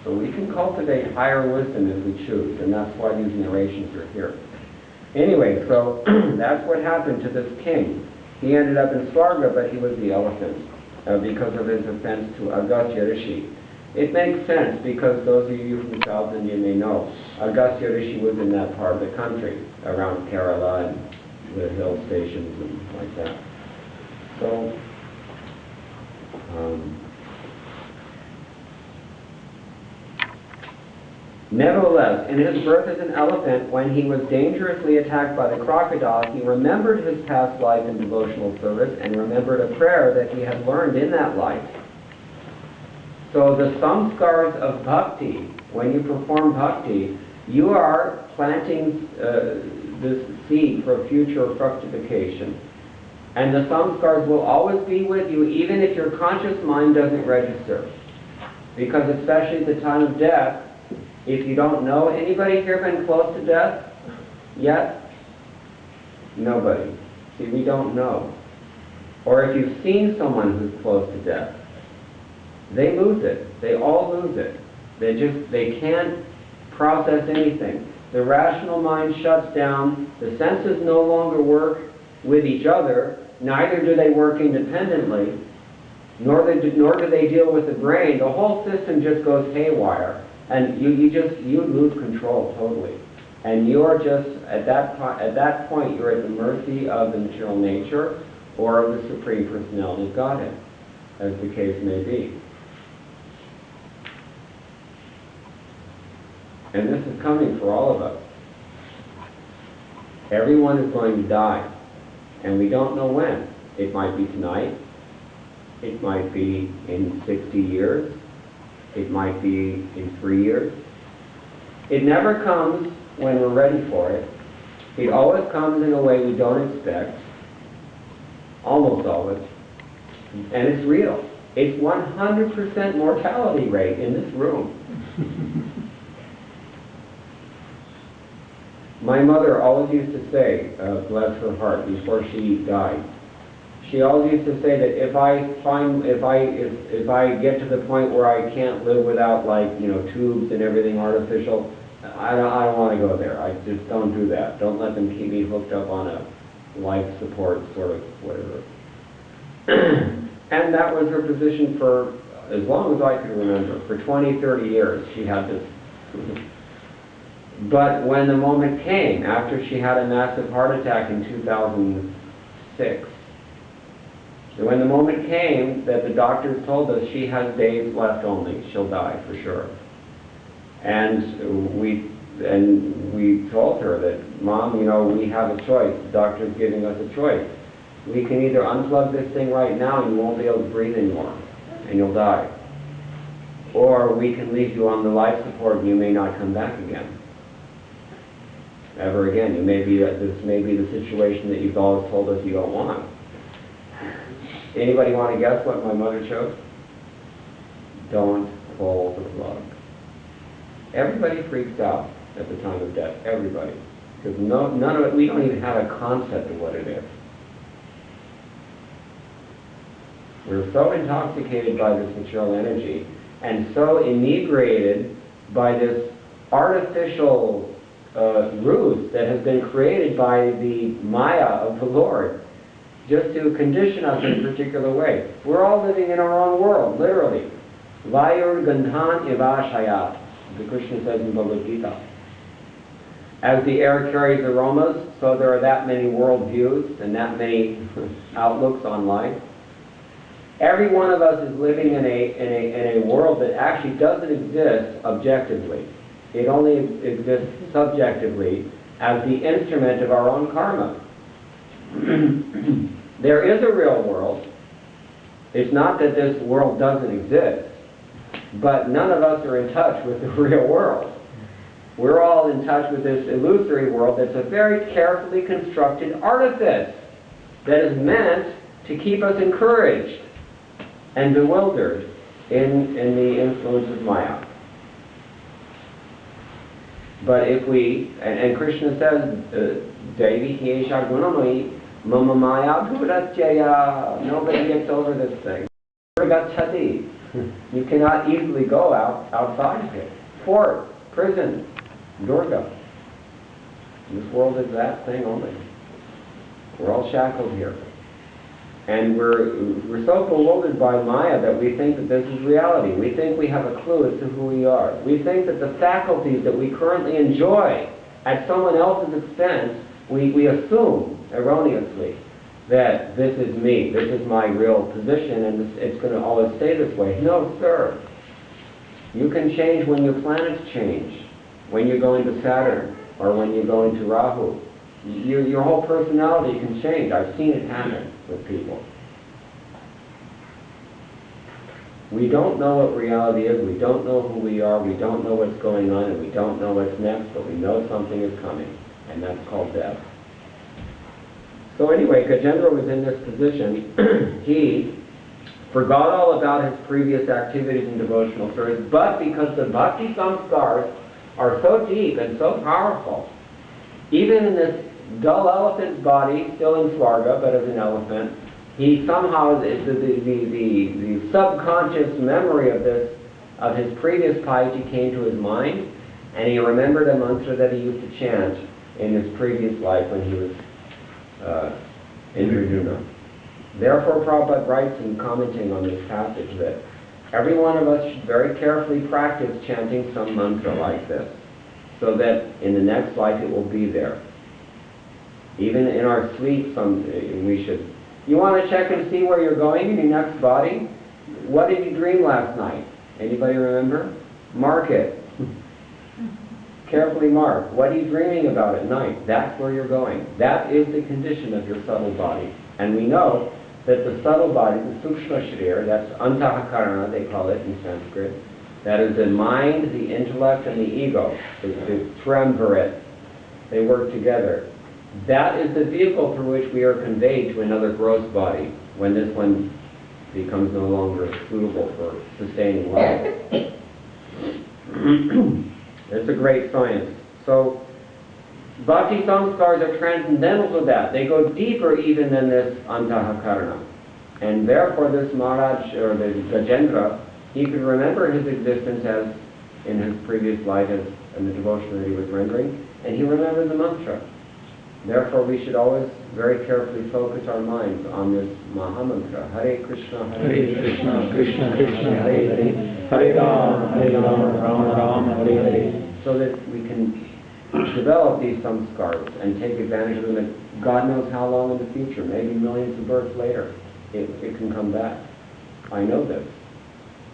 So we can cultivate higher wisdom if we choose, and that's why these narrations are here. Anyway, so that's what happened to this king. He ended up in Svarga, but he was the elephant because of his offense to Agastya Rishi. It makes sense because those of you from South India may know, Agastya Rishi was in that part of the country, around Kerala and the hill stations and like that. So, nevertheless, in his birth as an elephant, when he was dangerously attacked by the crocodile, he remembered his past life in devotional service and remembered a prayer that he had learned in that life. So the samskars of bhakti, when you perform bhakti, you are planting this seed for future fructification. And the samskars will always be with you, even if your conscious mind doesn't register. Because especially at the time of death, if you don't know, anybody here been close to death yet? Nobody. See, we don't know. Or if you've seen someone who's close to death, they lose it. They all lose it. They can't process anything. The rational mind shuts down. The senses no longer work with each other. Neither do they work independently. Nor do they deal with the brain. The whole system just goes haywire. And you lose control totally. And you're just, at that point, you're at the mercy of the material nature or of the Supreme Personality of Godhead, as the case may be. And this is coming for all of us. Everyone is going to die. And we don't know when. It might be tonight. It might be in 60 years. It might be in 3 years. It never comes when we're ready for it. It always comes in a way we don't expect, almost always, and it's real. It's 100% mortality rate in this room. My mother always used to say, bless her heart, before she died, she always used to say that if I get to the point where I can't live without, like, tubes and everything artificial, I don't want to go there. I just don't do that. Don't let them keep me hooked up on a life support sort of whatever. And that was her position for as long as I could remember. For 20, 30 years she had this. But when the moment came, after she had a massive heart attack in 2006, when the moment came that the doctors told us she has days left only, she'll die for sure. And we told her that, Mom, we have a choice. The doctor's giving us a choice. We can either unplug this thing right now and you won't be able to breathe anymore, and you'll die. Or we can leave you on the life support and you may not come back again. Ever again. This may be the situation that you've always told us you don't want. Anybody want to guess what my mother chose? Don't pull the plug. Everybody freaks out at the time of death. Everybody. Because none of it, we don't even have a concept of what it is. We're so intoxicated by this material energy and so inebriated by this artificial ruse that has been created by the Maya of the Lord, just to condition us in a particular way. We're all living in our own world, literally. Vayur gandhan ivashayat, the Krishna says in Bhagavad-gita. As the air carries aromas, so there are that many world views and that many outlooks on life. Every one of us is living in a world that actually doesn't exist objectively. It only exists subjectively as the instrument of our own karma. There is a real world. It's not that this world doesn't exist, but none of us are in touch with the real world. We're all in touch with this illusory world that's a very carefully constructed artifice that is meant to keep us encouraged and bewildered in the influence of Maya. But if we, and Krishna says, Devi Hiesha Gunamai, Mama Maya Bhuratyaya, nobody gets over this thing. Gachati. You cannot easily go outside of it. Fort, prison, Durga. This world is that thing only. We're all shackled here. And we're so bewildered by Maya that we think that this is reality. We think we have a clue as to who we are. We think that the faculties that we currently enjoy at someone else's expense, we assume erroneously that this is me, this is my real position, and it's going to always stay this way. No, sir. You can change when your planets change, when you go into Saturn, or when you go into Rahu. Your whole personality can change. I've seen it happen with people. We don't know what reality is, we don't know who we are, we don't know what's going on, and we don't know what's next, but we know something is coming, and that's called death. So anyway, Gajendra was in this position. He forgot all about his previous activities in devotional service, but because the bhakti samskars are so deep and so powerful, even in this dull elephant's body, still in Svarga, but as an elephant, he somehow, the subconscious memory of his previous piety came to his mind, and he remembered a mantra that he used to chant in his previous life when he was in Arjuna. Therefore, Prabhupada writes in commenting on this passage that every one of us should very carefully practice chanting some mantra like this, so that in the next life it will be there. Even in our sleep, we should. You want to check and see where you're going in your next body? What did you dream last night? Anybody remember? Mark it. Carefully mark. What are you dreaming about at night? That's where you're going. That is the condition of your subtle body. And we know that the subtle body, the sukshma sharir, that's antahkarana, they call it in Sanskrit, that is the mind, the intellect, and the ego, the triumvirate. They work together. that is the vehicle through which we are conveyed to another gross body when this one becomes no longer suitable for sustaining life. It's a great science. So, Bhakti samskars are transcendental to that. They go deeper even than this antahakarana. And therefore this Maharaj, or the Gajendra, he could remember his existence as in his previous life as in the devotion that he was rendering, and he remembered the mantra. Therefore we should always very carefully focus our minds on this Mahamantra. Hare Krishna, Hare Krishna, Krishna Krishna, Hare Hare, Hare Rama, Rama Rama, Hare Hare. So that we can develop these samskars and take advantage of them. And God knows how long in the future, maybe millions of births later, it can come back. I know this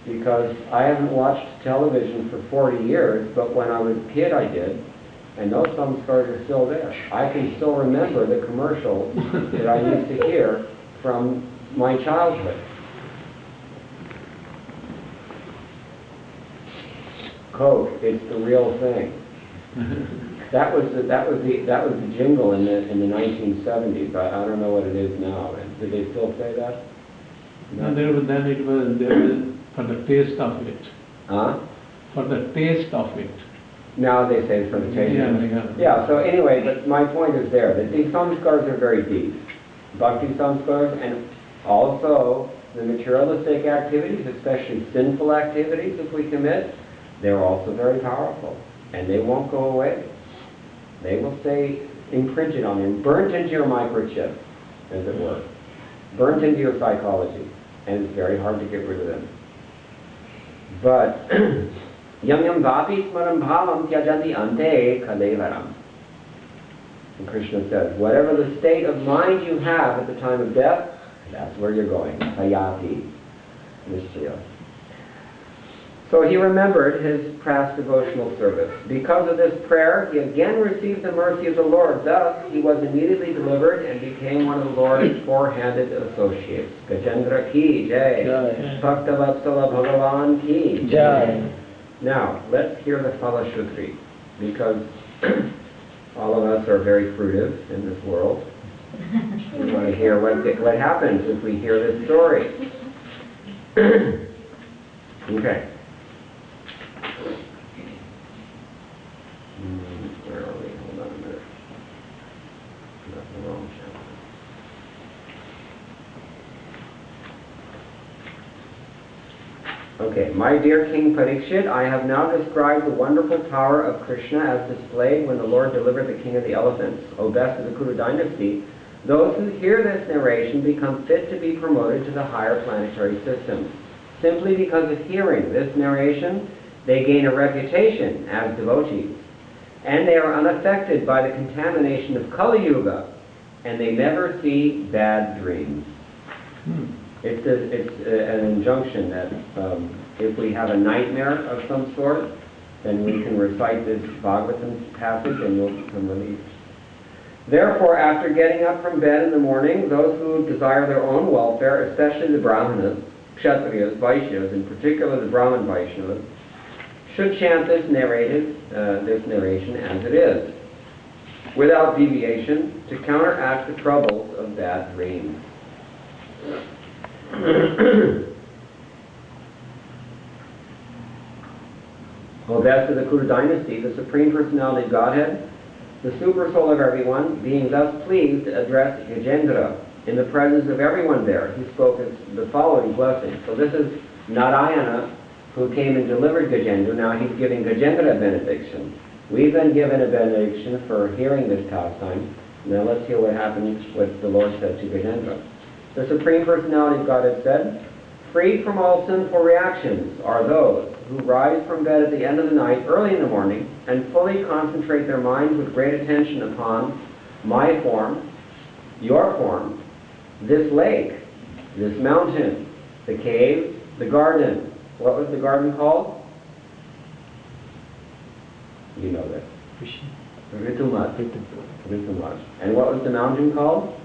because I haven't watched television for 40 years, but when I was a kid I did, and those samskars are still there. I can still remember the commercials that I used to hear from my childhood. Coke, it's the real thing. That was the jingle in the 1970s. I don't know what it is now. Did they still say that? No, then it was for the taste of it. Huh? For the taste of it. Now they say it's for the taste. Yeah, so anyway, but my point is there, that these samskars are very deep. Bhakti samskars, and also the materialistic activities, especially sinful activities if we commit, they're also very powerful. And they won't go away. They will stay imprinted on you, burnt into your microchip, as it were. Burnt into your psychology. And it's very hard to get rid of them. But yam yam vapi smaram bhavam tyajanti ante kalevaram. And Krishna says, whatever the state of mind you have at the time of death, that's where you're going. Hayati nishchaya. So he remembered his past devotional service. Because of this prayer, he again received the mercy of the Lord. Thus, he was immediately delivered and became one of the Lord's four-handed associates. Gajendra ki jai. Bhaktivedanta Bhagavan ki jai. Now, let's hear the Phalashutri, because all of us are very fruitive in this world. We want to hear what happens if we hear this story. Okay. Where are we? Hold on a minute. That's the wrong chapter. Okay. My dear King Parikshit, I have now described the wonderful power of Krishna as displayed when the Lord delivered the king of the elephants. O best of the Kuru dynasty, those who hear this narration become fit to be promoted to the higher planetary systems. Simply because of hearing this narration, they gain a reputation as devotees. And they are unaffected by the contamination of Kali Yuga, and they never see bad dreams. It's an injunction that if we have a nightmare of some sort, then we can recite this Bhagavatam passage and we'll become released. Therefore, after getting up from bed in the morning, those who desire their own welfare, especially the Brahmanas, Kshatriyas, Vaishyas, in particular the Brahman Vaishnavas, should chant this narration as it is, without deviation, to counteract the troubles of bad dreams. O best of the Kuru dynasty, the Supreme Personality of Godhead, the super soul of everyone, being thus pleased to address Gajendra in the presence of everyone there, he spoke the following blessing. So this is Narayana, who came and delivered Gajendra. Now he's giving Gajendra a benediction. We've been given a benediction for hearing this pastime. Now let's hear what happens, what the Lord said to Gajendra. The Supreme Personality of Godhead said, freed from all sinful reactions are those who rise from bed at the end of the night, early in the morning, and fully concentrate their minds with great attention upon my form, your form, this lake, this mountain, the cave, the garden. What was the garden called? You know this. Ritumat. And what was the mountain called?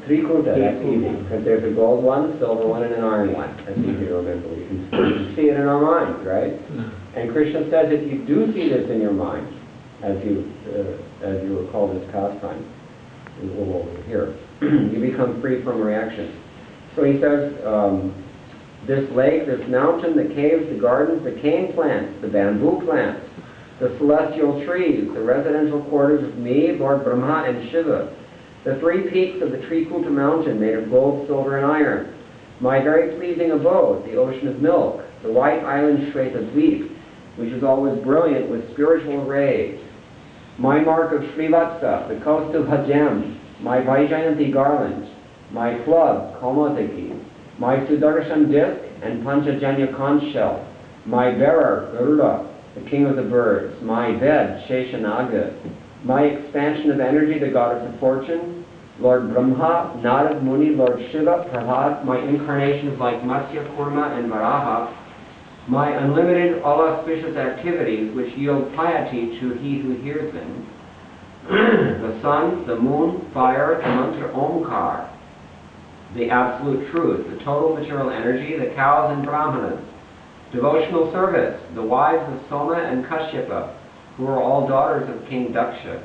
Trikuta. That's easy, because there's a gold one, silver one, and an iron one. That's easy to remember. We can see it in our minds, right? And Krishna says if you do see this in your mind, as you recall this pastime, and a little over here. You become free from reaction. So he says, this lake, this mountain, the caves, the gardens, the cane plants, the bamboo plants, the celestial trees, the residential quarters of me, Lord Brahma, and Shiva, the three peaks of the Trikulta mountain made of gold, silver, and iron, my very pleasing abode, the ocean of milk, the white island Shvetadweep, which is always brilliant with spiritual rays, my mark of Srivatsa, the coast of Hajam, my Vaijayanti garland, my club, Kaumotaki, my Sudarshan disc and Panchajanya conch shell, my bearer, Garuda, the king of the birds, my bed, Sheshanaga, my expansion of energy, the goddess of fortune, Lord Brahma, Narad Muni, Lord Shiva, Prahlad, my incarnations like Matsya, Kurma, and Varaha, my unlimited, all-auspicious activities which yield piety to he who hears them, the sun, the moon, fire, the mantra Omkar, the absolute truth, the total material energy, the cows and brahmanas, devotional service, the wives of Soma and Kashyapa, who are all daughters of King Daksha,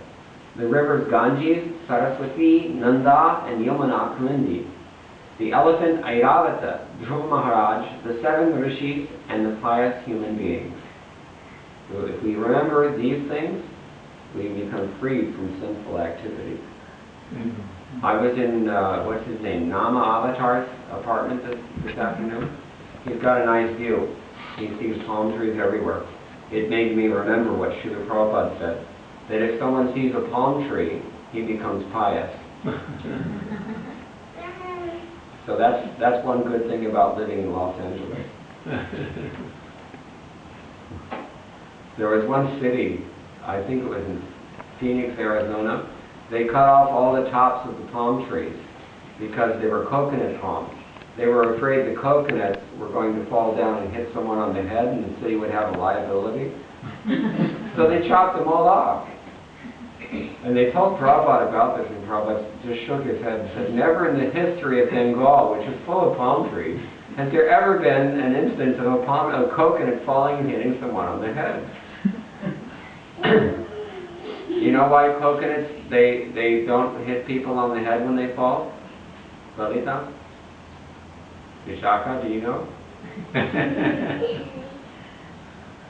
the rivers Ganges, Saraswati, Nanda, and Yamuna Kulindi, the elephant Airavata, Dhruva Maharaj, the seven rishis, and the pious human beings. So if we remember these things, we become freed from sinful activities. I was in, what's his name, Nama Avatar's apartment this afternoon. He's got a nice view. He sees palm trees everywhere. It made me remember what Srila Prabhupada said, that if someone sees a palm tree, he becomes pious. So that's one good thing about living in Los Angeles. There was one city, I think it was in Phoenix, Arizona. They cut off all the tops of the palm trees because they were coconut palms. They were afraid the coconuts were going to fall down and hit someone on the head and the city would have a liability. So they chopped them all off. And they told Prabhupada about this, and Prabhupada just shook his head and said, never in the history of Bengal, which is full of palm trees, has there ever been an instance of a coconut falling and hitting someone on the head. You know why coconuts, they don't hit people on the head when they fall? Lalita? Vishaka, do you know?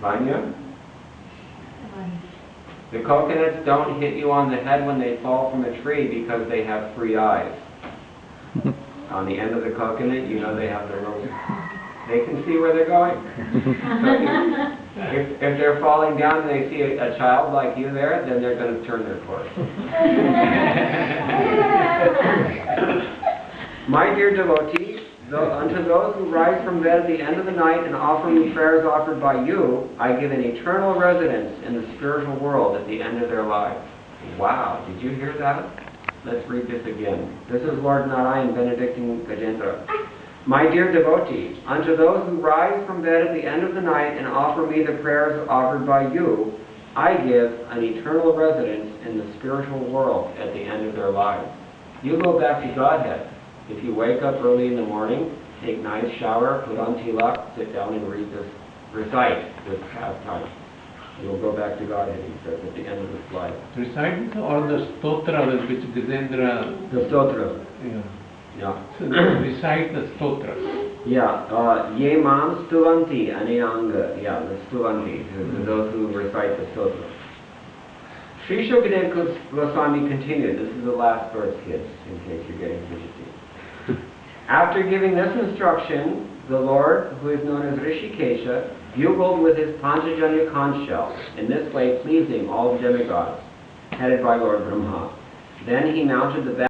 Vanya? The coconuts don't hit you on the head when they fall from a tree because they have three eyes. On the end of the coconut, you know they have the little... They can see where they're going. So if they're falling down and they see a child like you there, then they're going to turn their course. My dear devotees, unto those who rise from bed at the end of the night and offer me prayers offered by you, I give an eternal residence in the spiritual world at the end of their lives. Wow, did you hear that? Let's read this again. This is Lord Narayan benedicting Gajendra. My dear devotees, unto those who rise from bed at the end of the night and offer me the prayers offered by you, I give an eternal residence in the spiritual world at the end of their lives. You go back to Godhead. If you wake up early in the morning, take a nice shower, put on tilak, sit down and recite this pastime. You'll go back to Godhead, he says, at the end of the slide. Recite or the stotra which Gajendra... The stotra. Yeah. Yeah. So recite the stotra. Yeah. Ye mam stuvanti aneyanga. Yeah, the stuvanti. Those who recite the stotra. Sri Shukadeva Goswami continued. This is the last verse, kids, in case you're getting fidgety. After giving this instruction, the Lord, who is known as Rishikesha, bugled with his Panchajanya conch shell, in this way pleasing all the demigods, headed by Lord Brahma. Then he mounted the